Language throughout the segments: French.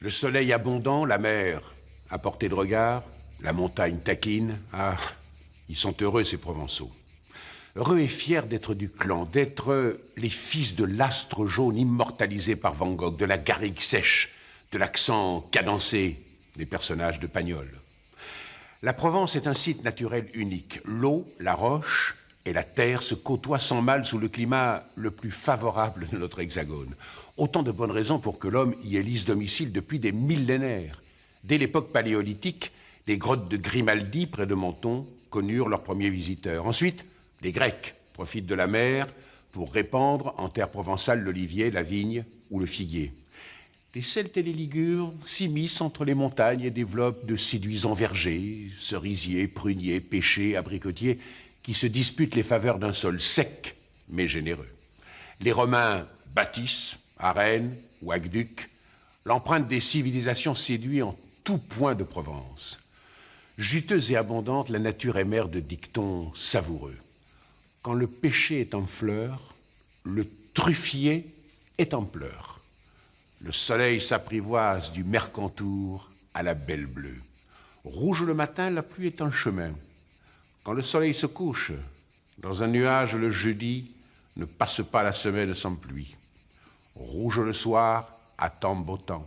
Le soleil abondant, la mer à portée de regard, la montagne taquine. Ah, ils sont heureux, ces Provençaux. Heureux et fiers d'être du clan, d'être les fils de l'astre jaune immortalisé par Van Gogh, de la garrigue sèche, de l'accent cadencé des personnages de Pagnol. La Provence est un site naturel unique. L'eau, la roche et la terre se côtoient sans mal sous le climat le plus favorable de notre hexagone. Autant de bonnes raisons pour que l'homme y élise domicile depuis des millénaires. Dès l'époque paléolithique, les grottes de Grimaldi, près de Menton, connurent leurs premiers visiteurs. Ensuite, les Grecs profitent de la mer pour répandre en terre provençale l'olivier, la vigne ou le figuier. Les Celtes et les Ligures s'immiscent entre les montagnes et développent de séduisants vergers, cerisiers, pruniers, pêchers, abricotiers, qui se disputent les faveurs d'un sol sec mais généreux. Les Romains bâtissent, à Rennes ou Aqueduc, l'empreinte des civilisations séduit en tout point de Provence. Juteuse et abondante, la nature est mère de dictons savoureux. Quand le péché est en fleurs, le truffier est en pleurs. Le soleil s'apprivoise du Mercantour à la Belle Bleue. Rouge le matin, la pluie est en chemin. Quand le soleil se couche, dans un nuage le jeudi, ne passe pas la semaine sans pluie. Rouge le soir, attend beau temps.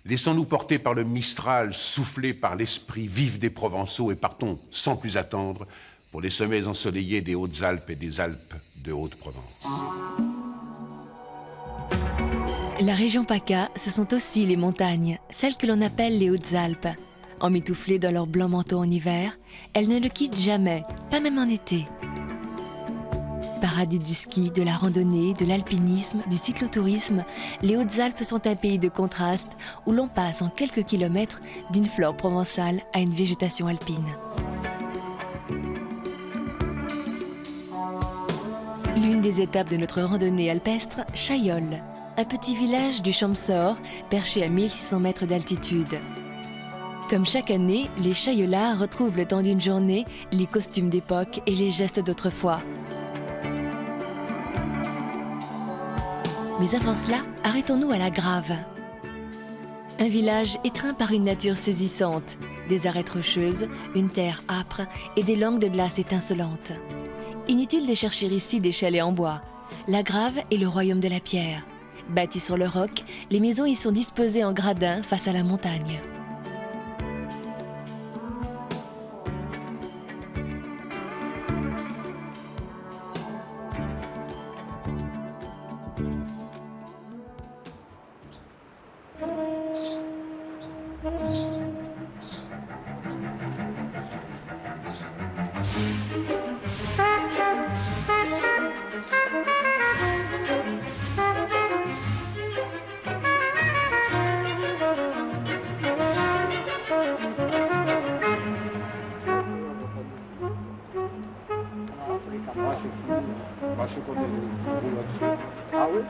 Laissons-nous porter par le Mistral, soufflé par l'esprit vif des Provençaux et partons, sans plus attendre, pour les sommets ensoleillés des Hautes-Alpes et des Alpes de Haute-Provence. La région PACA, ce sont aussi les montagnes, celles que l'on appelle les Hautes-Alpes. Emmitouflées dans leur blanc manteau en hiver, elles ne le quittent jamais, pas même en été. Paradis du ski, de la randonnée, de l'alpinisme, du cyclotourisme, les Hautes-Alpes sont un pays de contraste où l'on passe en quelques kilomètres d'une flore provençale à une végétation alpine. L'une des étapes de notre randonnée alpestre, Chaillol, un petit village du Champsaur perché à 1600 mètres d'altitude. Comme chaque année, les Chaillolards retrouvent le temps d'une journée les costumes d'époque et les gestes d'autrefois. Mais avant cela, arrêtons-nous à la Grave. Un village étreint par une nature saisissante, des arêtes rocheuses, une terre âpre et des langues de glace étincelantes. Inutile de chercher ici des chalets en bois. La Grave est le royaume de la pierre. Bâties sur le roc, les maisons y sont disposées en gradins face à la montagne. Ah oui?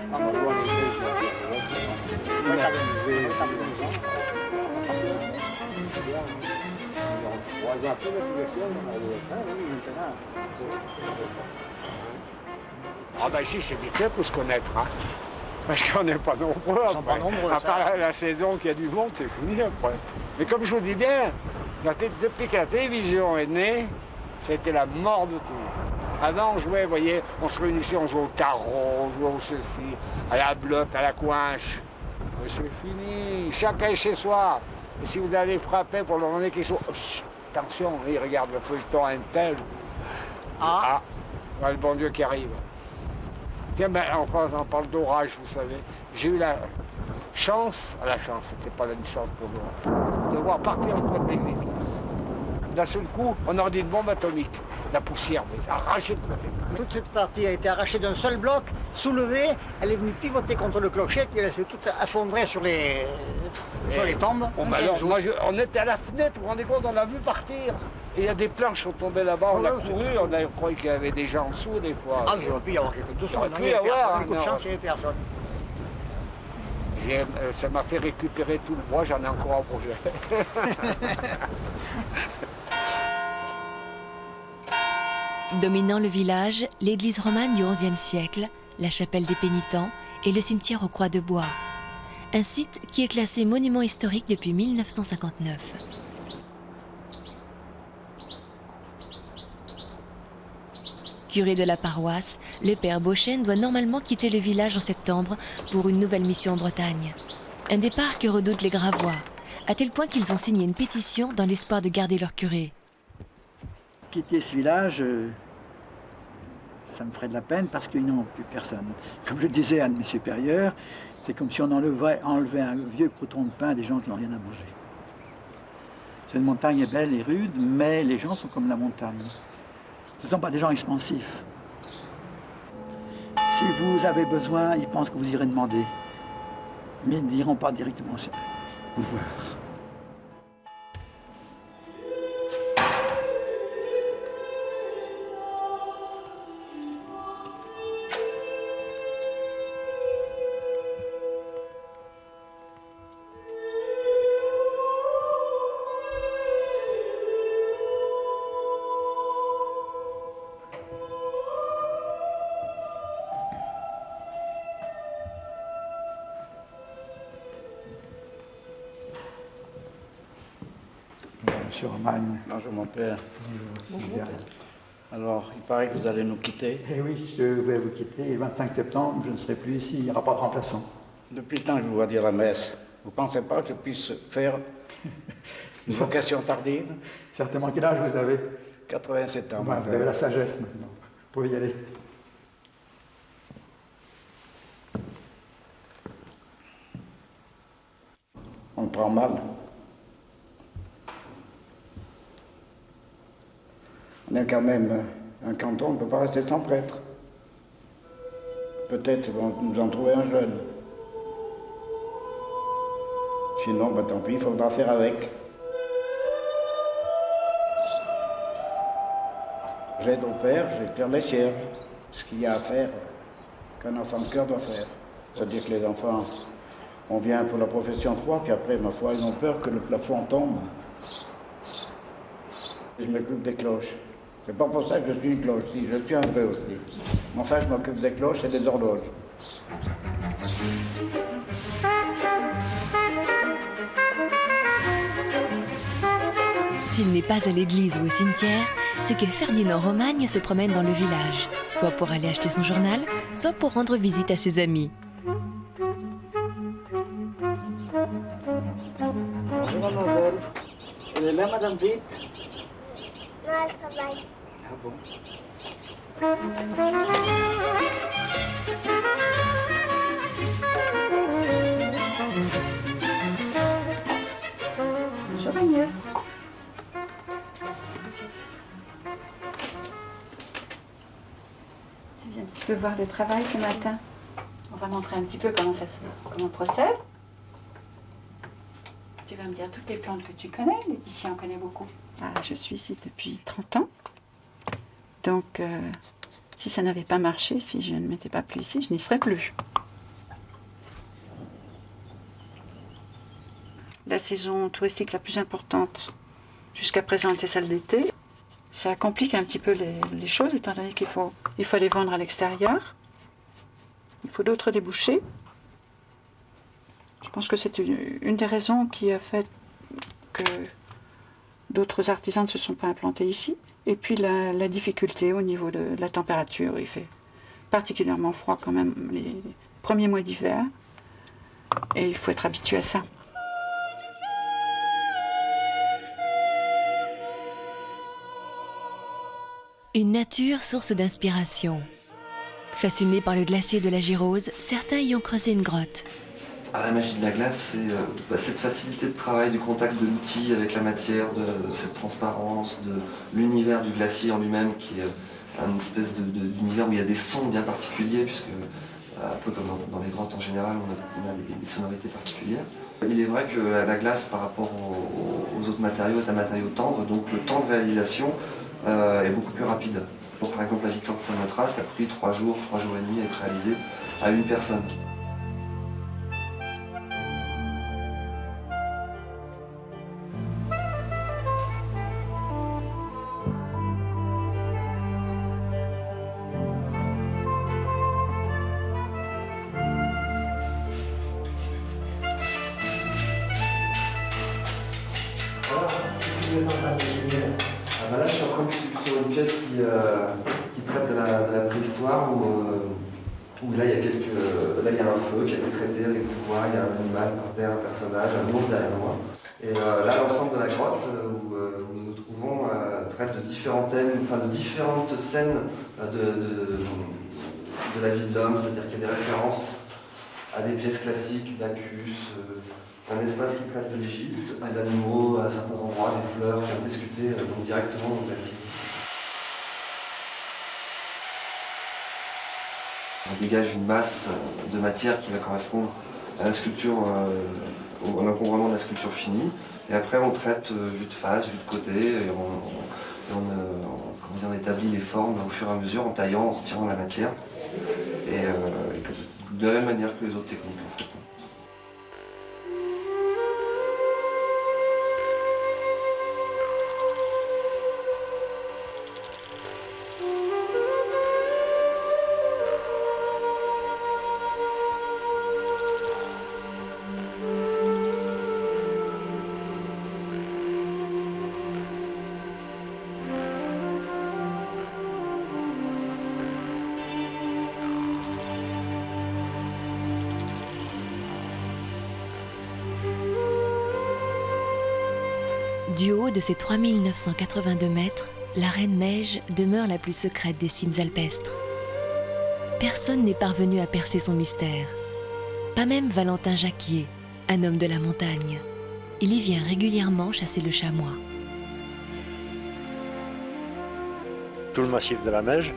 Ah ben ici c'est vite fait pour se connaître, hein. Parce qu'on n'est pas nombreux après. À part la saison qu'il y a du monde, c'est fini après. Mais comme je vous dis bien, depuis que la télévision est née, c'était la mort de tout. Avant on jouait, vous voyez, on se réunissait, on jouait au tarot, on jouait au ceci, à la blotte, à la coinche. Mais c'est fini, chacun est chez soi. Et si vous allez frapper pour leur demander quelque chose, chut, attention, il regarde le feuilleton un tel. Ah, voilà le bon Dieu qui arrive. Tiens, ben, on parle d'orage, vous savez. J'ai eu la chance, c'était pas une chance pour moi, de voir partir en pointe d'église. D'un seul coup, on aurait dit une bombe atomique. La poussière, mais arrachée de côté. Toute cette partie a été arrachée d'un seul bloc, soulevée, elle est venue pivoter contre le clocher, puis elle s'est toute effondrée sur les tombes. Bon, bah alors, on était à la fenêtre, vous vous rendez compte, on l'a vu partir. Et il y a des planches qui sont tombées là-bas, on a couru, on a cru qu'il y avait des gens en dessous des fois. Ah, il aurait pu y avoir quelque chose. Il aurait pu y avoir, beaucoup de chance, il n'y avait personne. Ça m'a fait récupérer tout le bois, j'en ai encore un projet. Dominant le village, l'église romane du XIe siècle, la chapelle des pénitents et le cimetière aux croix de bois. un site qui est classé monument historique depuis 1959. Curé de la paroisse, le père Beauchesne doit normalement quitter le village en septembre pour une nouvelle mission en Bretagne. Un départ que redoutent les Gravois, à tel point qu'ils ont signé une pétition dans l'espoir de garder leur curé. Quitter ce village, ça me ferait de la peine parce qu'ils n'ont plus personne. Comme je disais à un de mes supérieurs, c'est comme si on enlevait un vieux crouton de pain à des gens qui n'ont rien à manger. Cette montagne est belle et rude, mais les gens sont comme la montagne. Ce ne sont pas des gens expansifs. Si vous avez besoin, ils pensent que vous irez demander. Mais ils n'iront pas directement vous voir. Monsieur Romagne. Bonjour mon père. Bonjour. Alors, il paraît que vous allez nous quitter. Eh oui, je vais vous quitter. Le 25 septembre, je ne serai plus ici. Il n'y aura pas de remplaçant. Depuis le temps que je vous vois dire la messe, vous ne pensez pas que je puisse faire une vocation tardive? Certainement, quel âge vous avez? 87 ans. Vous avez la sagesse maintenant. Vous pouvez y aller. On le prend mal. On est quand même un canton, on ne peut pas rester sans prêtre. Peut-être vont nous en trouver un jeune. Sinon, ben, tant pis, il faudra faire avec. J'aide au père, j'éclaire les cierges. Ce qu'il y a à faire, qu'un enfant de cœur doit faire. C'est-à-dire que les enfants, on vient pour la profession de foi, puis après, ma foi, ils ont peur que le plafond tombe. Je m'occupe des cloches. C'est pas pour ça que je suis une cloche, si, je suis un peu aussi. Enfin, je m'occupe des cloches et des horloges. S'il n'est pas à l'église ou au cimetière, c'est que Ferdinand Romagne se promène dans le village, soit pour aller acheter son journal, soit pour rendre visite à ses amis. Bonjour mademoiselle. Elle est là, madame Vite? Non, elle travaille. Ah bon? Bonjour Agnès. Tu viens un petit peu voir le travail ce matin. On va montrer un petit peu comment on procède. Tu vas me dire toutes les plantes que tu connais. Laetitia en connaît beaucoup. Ah, je suis ici depuis 30 ans. Donc, si ça n'avait pas marché, si je ne m'étais pas plu ici, je n'y serais plus. La saison touristique la plus importante jusqu'à présent était celle d'été. Ça complique un petit peu les choses, étant donné qu'il faut les vendre à l'extérieur. Il faut d'autres débouchés. Je pense que c'est une des raisons qui a fait que d'autres artisans ne se sont pas implantés ici. Et puis la difficulté au niveau de la température. Il fait particulièrement froid quand même les premiers mois d'hiver. Et il faut être habitué à ça. Une nature source d'inspiration. Fascinés par le glacier de la Girose, certains y ont creusé une grotte. Ah, la magie de la glace, c'est cette facilité de travail, du contact de l'outil avec la matière, de cette transparence, de l'univers du glacier en lui-même, qui est une espèce d'univers où il y a des sons bien particuliers, puisque un peu comme dans les grottes en général, on a des sonorités particulières. Il est vrai que la glace, par rapport aux autres matériaux, est un matériau tendre, donc le temps de réalisation est beaucoup plus rapide. Donc, par exemple, la victoire de Saint-Neutras, ça a pris 3 jours et demi à être réalisée à une personne. Ah bah là, je suis en train de sur une pièce qui traite de la préhistoire où là, il y a un feu qui a été traité avec du bois, il y a un animal par terre, un personnage, un ours derrière moi. Et là, l'ensemble de la grotte où nous nous trouvons traite de différents thèmes, enfin de différentes scènes de la vie de l'homme, c'est-à-dire qu'il y a des références à des pièces classiques, Bacchus, un espace qui traite de l'Égypte, des animaux à certains endroits, des fleurs qui ont été sculptées donc directement au glacier. On dégage une masse de matière qui va correspondre à la sculpture, à l'encombrement de la sculpture finie. Et après, on traite vue de face, vue de côté, et on établit les formes au fur et à mesure en taillant, en retirant la matière. Et de la même manière que les autres techniques, en fait. Du haut de ses 3982 mètres, la reine Meige demeure la plus secrète des cimes alpestres. Personne n'est parvenu à percer son mystère. Pas même Valentin Jacquier, un homme de la montagne. Il y vient régulièrement chasser le chamois. Tout le massif de la Meige,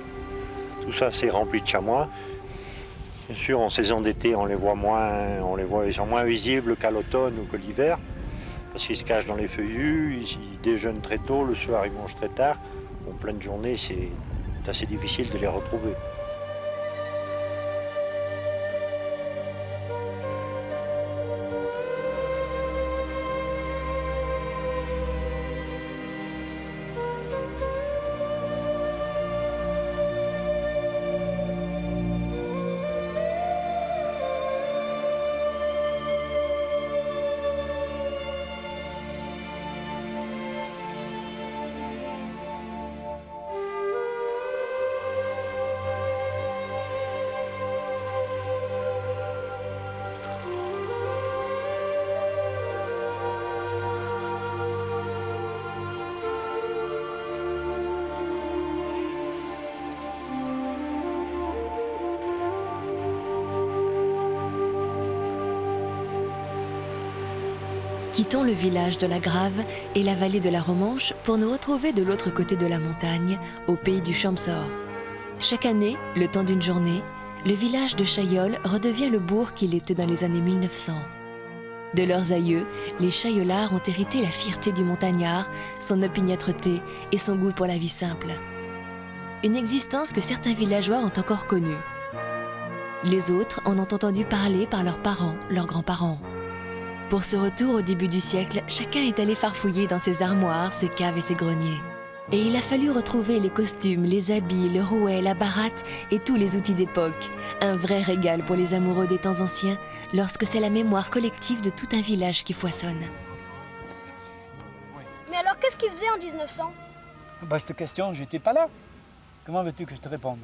tout ça c'est rempli de chamois. Bien sûr, en saison d'été, ils sont moins visibles qu'à l'automne ou que l'hiver. Parce qu'ils se cachent dans les feuillus, ils déjeunent très tôt, le soir ils mangent très tard. En pleine journée, c'est assez difficile de les retrouver. Quittons le village de la Grave et la vallée de la Romanche pour nous retrouver de l'autre côté de la montagne, au pays du Champsaur. Chaque année, le temps d'une journée, le village de Chaillol redevient le bourg qu'il était dans les années 1900. De leurs aïeux, les Chaillolards ont hérité la fierté du montagnard, son opiniâtreté et son goût pour la vie simple. Une existence que certains villageois ont encore connue. Les autres en ont entendu parler par leurs parents, leurs grands-parents. Pour ce retour au début du siècle, chacun est allé farfouiller dans ses armoires, ses caves et ses greniers. Et il a fallu retrouver les costumes, les habits, le rouet, la baratte et tous les outils d'époque. Un vrai régal pour les amoureux des temps anciens, lorsque c'est la mémoire collective de tout un village qui foisonne. Mais alors, qu'est-ce qu'ils faisaient en 1900 ? Cette question, j'étais pas là. Comment veux-tu que je te réponde ?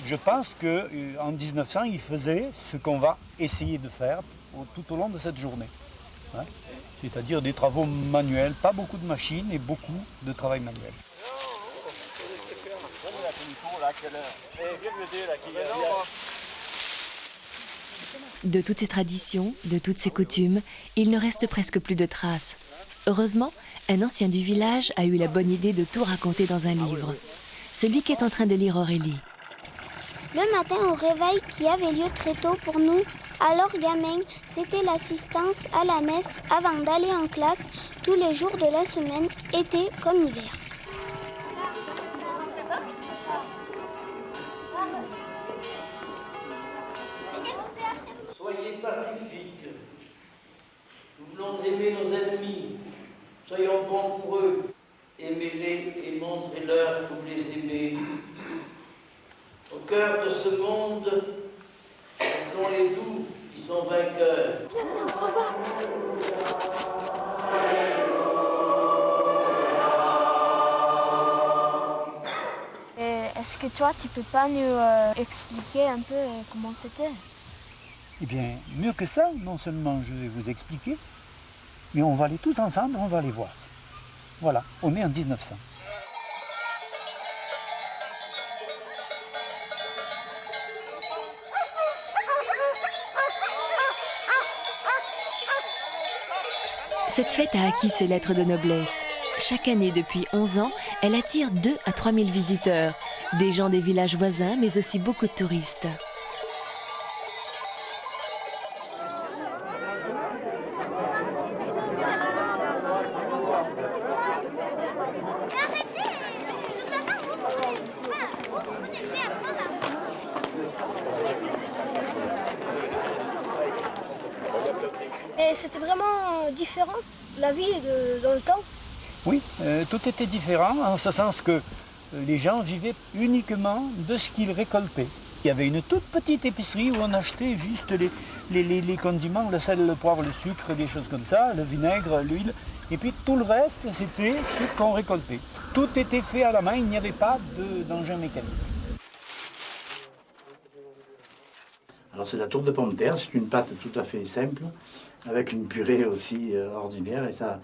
Je pense qu'en 1900, ils faisaient ce qu'on va essayer de faire tout au long de cette journée. Hein, c'est-à-dire des travaux manuels, pas beaucoup de machines et beaucoup de travail manuel. De toutes ces traditions, de toutes ces coutumes, il ne reste presque plus de traces. Heureusement, un ancien du village a eu la bonne idée de tout raconter dans un livre. Celui qu'est en train de lire Aurélie. Le matin au réveil qui avait lieu très tôt pour nous, alors gamins, c'était l'assistance à la messe avant d'aller en classe tous les jours de la semaine, été comme hiver. Soyez pacifiques. Nous voulons aimer nos ennemis. Soyons bons pour eux. Aimez-les et montrez-leur que vous les aimez. Au cœur de ce monde, ce sont les doux qui sont vainqueurs. Est-ce que toi, tu peux pas nous expliquer un peu comment c'était? Eh bien, mieux que ça, non seulement je vais vous expliquer, mais on va aller tous ensemble, on va aller voir. Voilà, on est en 1900. Cette fête a acquis ses lettres de noblesse. Chaque année, depuis 11 ans, elle attire 2 à 3 000 visiteurs, des gens des villages voisins, mais aussi beaucoup de touristes. Et c'était vraiment différent, la vie dans le temps? Oui, tout était différent en ce sens que les gens vivaient uniquement de ce qu'ils récoltaient. Il y avait une toute petite épicerie où on achetait juste les condiments, le sel, le poivre, le sucre, des choses comme ça, le vinaigre, l'huile. Et puis tout le reste, c'était ce qu'on récoltait. Tout était fait à la main, il n'y avait pas d'engin mécanique. Alors c'est la tourte de pommes de terre, c'est une pâte tout à fait simple, avec une purée aussi ordinaire, et ça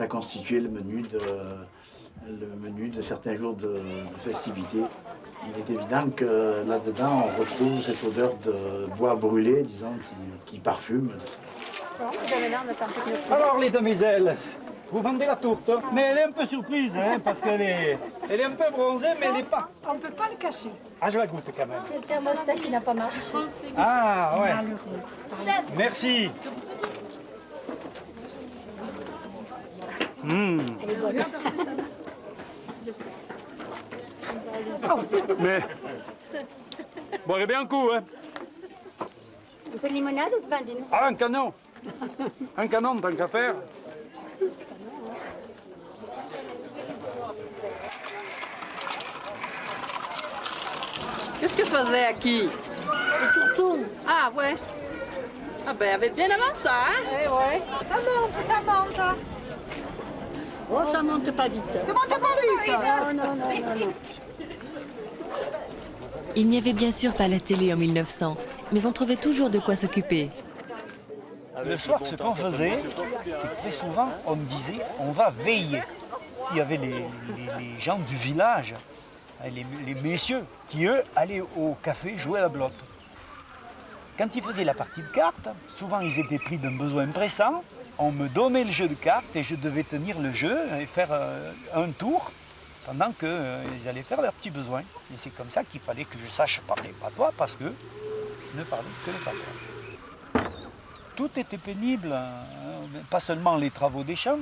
constituait le menu de certains jours de festivité. Il est évident que là-dedans, on retrouve cette odeur de bois brûlé, disons, qui parfume. Alors les demoiselles, vous vendez la tourte, mais elle est un peu surprise, hein, parce qu'elle est un peu bronzée, mais elle n'est pas. On ne peut pas le cacher. Ah, je la goûte quand même. C'est le thermostat qui n'a pas marché. Ah, ouais. Merci. Elle est bonne. Mais, boirez bien un coup, hein. Un peu de limonade ou de vin, dis-nous? Ah, un canon. Un canon, tant qu'à faire. Qu'est-ce que faisait à qui? C'est tout. Ah ouais. Ah ben, elle avait bien avant ça, hein? Eh ouais. Ça monte, ça monte. Oh, ça monte pas vite. Ça monte pas vite. Non. Il n'y avait bien sûr pas la télé en 1900, mais on trouvait toujours de quoi s'occuper. Le soir, ce qu'on faisait, c'est que très souvent, on me disait, on va veiller. Il y avait les gens du village, les messieurs, qui eux, allaient au café jouer à la blotte. Quand ils faisaient la partie de cartes, souvent ils étaient pris d'un besoin pressant. On me donnait le jeu de cartes et je devais tenir le jeu et faire un tour pendant qu'ils allaient faire leurs petits besoins. Et c'est comme ça qu'il fallait que je sache parler patois parce que je ne parlais que le patois. Tout était pénible, hein, pas seulement les travaux des champs,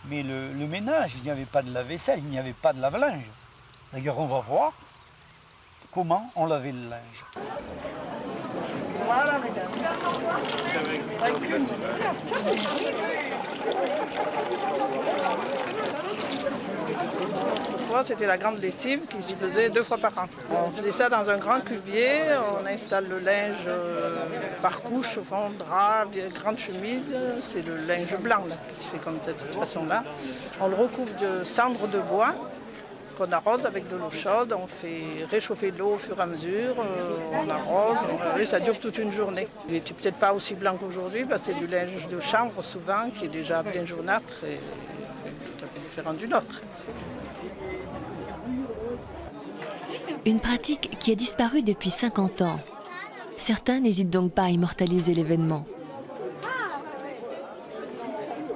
mais le ménage. Il n'y avait pas de lave-vaisselle, il n'y avait pas de lave-linge. D'ailleurs, on va voir comment on lavait le linge. Voilà, mesdames. Autrefois, c'était la grande lessive qui se faisait 2 fois par an. On faisait ça dans un grand cuvier, on installe le linge par couche, au fond, drap, grande chemise, c'est le linge blanc là, qui se fait comme de cette façon-là. On le recouvre de cendres de bois qu'on arrose avec de l'eau chaude, on fait réchauffer l'eau au fur et à mesure, on arrose, et ça dure toute une journée. Il n'était peut-être pas aussi blanc qu'aujourd'hui, parce que c'est du linge de chambre souvent, qui est déjà bien jaunâtre et tout à fait différent du nôtre. Une pratique qui a disparu depuis 50 ans. Certains n'hésitent donc pas à immortaliser l'événement.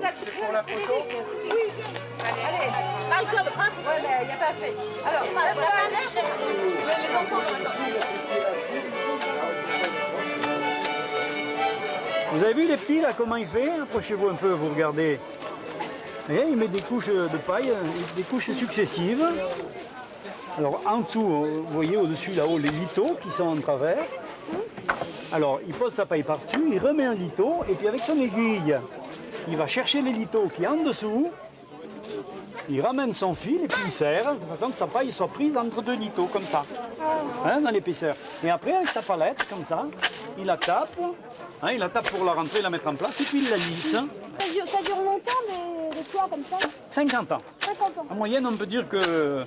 C'est pour la photo? Oui. Allez. Marie-Claude, ouais, mais il n'y a pas assez. Alors, les enfants, Vous avez vu les petits là, comment il fait? Approchez-vous un peu, vous regardez. Et il met des couches de paille, des couches successives. Alors en dessous, vous voyez au-dessus là-haut les lithos qui sont en travers. Alors il pose sa paille par-dessus, il remet un litho et puis avec son aiguille, il va chercher les lithos qui est en dessous. Il ramène son fil et puis il serre de façon que sa paille soit prise entre 2 lithos comme ça, hein, dans l'épaisseur. Et après avec sa palette comme ça, il la tape pour la rentrer, la mettre en place et puis il la lisse. Ça dure longtemps, mais les toits comme ça? 50 ans. 50 ans. En moyenne, on peut dire que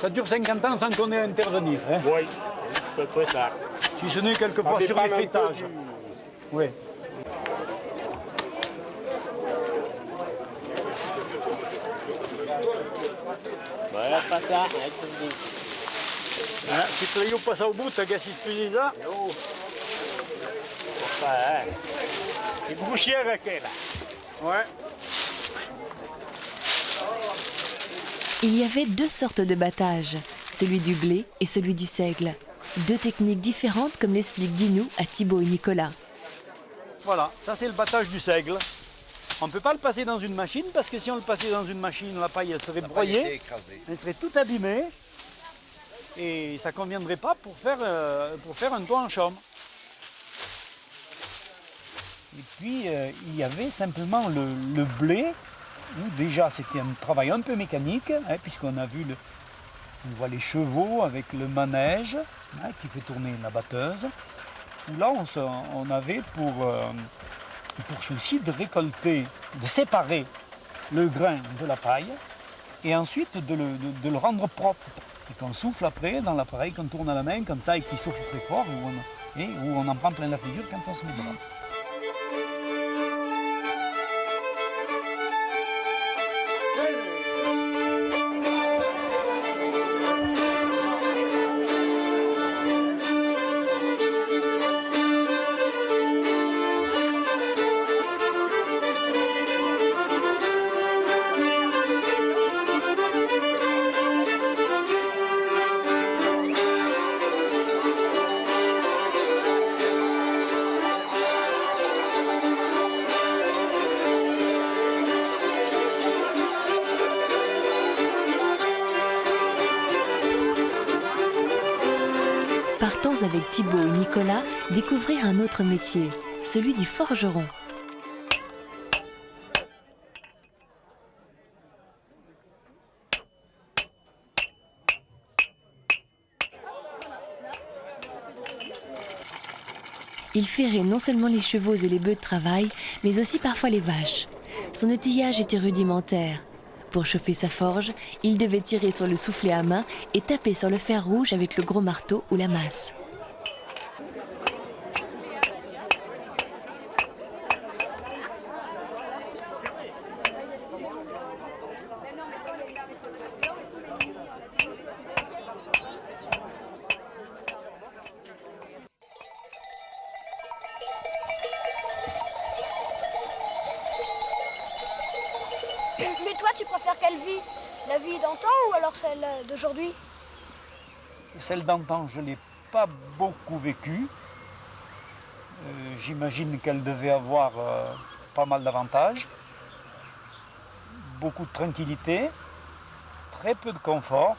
Ça dure 50 ans sans qu'on ait à intervenir. Hein. Oui, c'est peu près ça. Si ce n'est quelquefois sur les fêtages. Oui. Voilà, pas ça. Si tu passes au bout, tu as gâché ce ça. C'est bouchière là. Ouais. Il y avait 2 sortes de battage, celui du blé et celui du seigle. 2 techniques différentes comme l'expliquent Dinou à Thibaut et Nicolas. Voilà, ça c'est le battage du seigle. On ne peut pas le passer dans une machine parce que si on le passait dans une machine, la paille elle serait broyée, elle serait toute abîmée et ça ne conviendrait pas pour faire un toit en chaume. Et puis il y avait simplement le blé, où déjà c'était un travail un peu mécanique, hein, puisqu'on a vu, on voit les chevaux avec le manège hein, qui fait tourner la batteuse. Où là on avait pour souci de récolter, de séparer le grain de la paille et ensuite de le rendre propre. Et qu'on souffle après dans l'appareil, qu'on tourne à la main comme ça et qui souffle très fort, où on en prend plein la figure quand on se met dedans. Partons avec Thibaut et Nicolas découvrir un autre métier, celui du forgeron. Il ferrait non seulement les chevaux et les bœufs de travail, mais aussi parfois les vaches. Son outillage était rudimentaire. Pour chauffer sa forge, il devait tirer sur le soufflet à main et taper sur le fer rouge avec le gros marteau ou la masse. Mais toi, tu préfères quelle vie? La vie d'antan ou alors celle d'aujourd'hui? Celle d'antan, je ne l'ai pas beaucoup vécue. J'imagine qu'elle devait avoir pas mal d'avantages. Beaucoup de tranquillité, très peu de confort.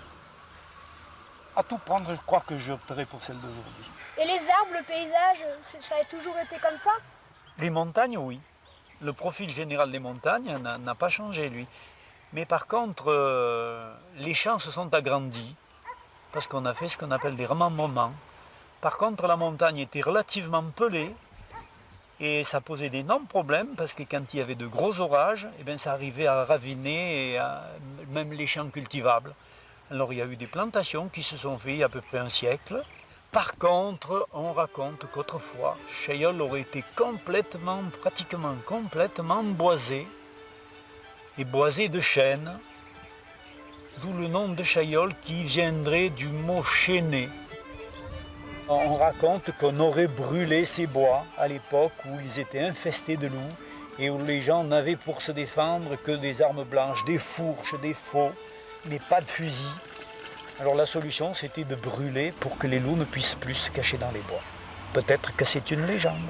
À tout prendre, je crois que j'opterai pour celle d'aujourd'hui. Et les arbres, le paysage, ça a toujours été comme ça? Les montagnes, oui. Le profil général des montagnes n'a pas changé, lui. Mais par contre, les champs se sont agrandis parce qu'on a fait ce qu'on appelle des remembrements. Par contre, la montagne était relativement pelée et ça posait d'énormes problèmes parce que quand il y avait de gros orages, eh bien, ça arrivait à raviner même les champs cultivables. Alors il y a eu des plantations qui se sont faites il y a à peu près un siècle. Par contre, on raconte qu'autrefois, Chaillol aurait été pratiquement complètement boisé, et boisé de chêne, d'où le nom de Chaillol qui viendrait du mot chêner. On raconte qu'on aurait brûlé ces bois à l'époque où ils étaient infestés de loups et où les gens n'avaient pour se défendre que des armes blanches, des fourches, des faux, mais pas de fusils. Alors la solution, c'était de brûler pour que les loups ne puissent plus se cacher dans les bois. Peut-être que c'est une légende.